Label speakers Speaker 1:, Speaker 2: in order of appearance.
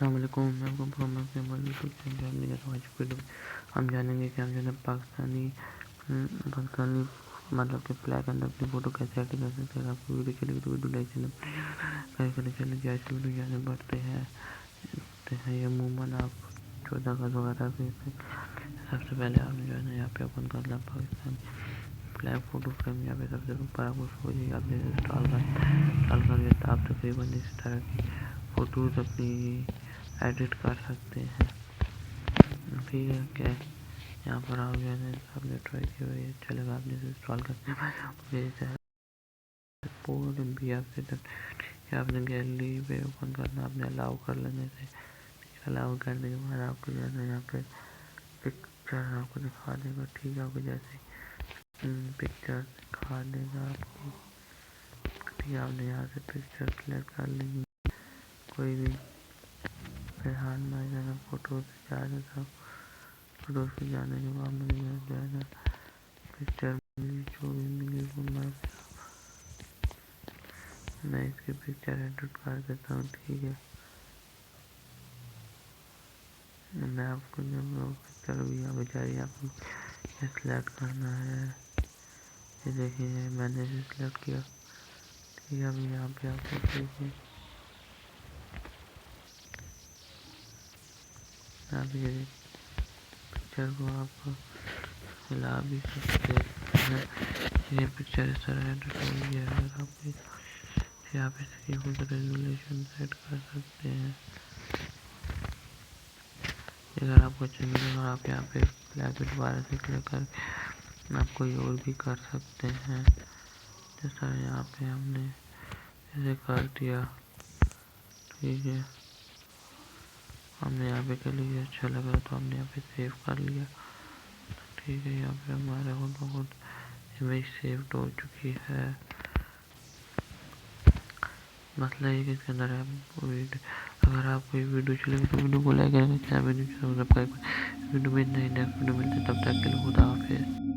Speaker 1: अस्सलाम वालेकुम, मैं आपको प्रोमैक्स से हमारे यूट्यूब चैनल में आज वीडियो में हम जानेंगे कि हम जो है पाकिस्तानी मतलब कि फ्लैग के अंदर अपनी फ़ोटो कैसे ऐड कर सकते हैं। आपको वीडियो चलेगी तो वीडियो लाइक चैनल चलिए आज की वीडियो जाने बढ़ते हैं। ये अमूमन आप 14 अगस्त वगैरह पे सबसे पहले आपने जो है ना यहाँ पे ओपन करना पाकिस्तानी फ्लैग फ़ोटो फ्रेम। यहाँ पे सबसे ऊपर आपको हो जाएगी, आपने इंस्टॉल करके तो आप तकरीबन इस तरह की फ़ोटोज़ अपनी एडिट कर सकते हैं। ठीक है क्या यहाँ पर आप जो है ना आपने ट्राई किया हुआ है, चलेगा आपने इसे इंस्टॉल करने पोर्ट भी आपने गैलरी पे ओपन करना, आपने अलाउ कर लेने से अलाउ करने के बाद आपको जो है ना यहाँ पे पिक्चर आपको दिखा देगा। ठीक है, आपको जैसे पिक्चर दिखा देगा आपको। ठीक है, आपने यहाँ से पिक्चर सेलेक्ट कर लेंगे कोई भी। फिलहाल मैं जो है फ़ोटो से जा देता हूँ। फोटो से जाने के बाद मुझे जो है ना पिक्चर जो भी मिली वो मैं इसकी पिक्चर एडिट कर देता हूँ। ठीक है, मैं आपको जब पिक्चर भी यहाँ पे चाहिए आपको ये सिलेक्ट करना है। ये देखिए मैंने इसे सिलेक्ट किया। ठीक है, अभी यहाँ पे आपको देखिए आप ये पिक्चर को आप हिला भी सकते हैं। ये पिक्चर इस तरह एडिट हो गया। अगर आप यहाँ पे रेजोल्यूशन सेट कर सकते हैं अगर आपको चाहिए। और आप यहाँ पे फ्लैग पे दोबारा से क्लिक कर आप कोई और भी कर सकते हैं। जैसा यहाँ पे हमने ऐसे कर दिया। ठीक है, हमने यहाँ पे कर लिया, अच्छा लगा तो हमने यहाँ पे सेव कर लिया। ठीक है, यहाँ पे हमारे बहुत इमेज सेव हो चुकी है। मसला ये कि इसके अंदर अगर आपको ये वीडियो चलेगी तो वीडियो को लाइक करेंगे, वीडियो में नेक्स्ट वीडियो मिलते तब तक के लिए खुदा हाफिज़।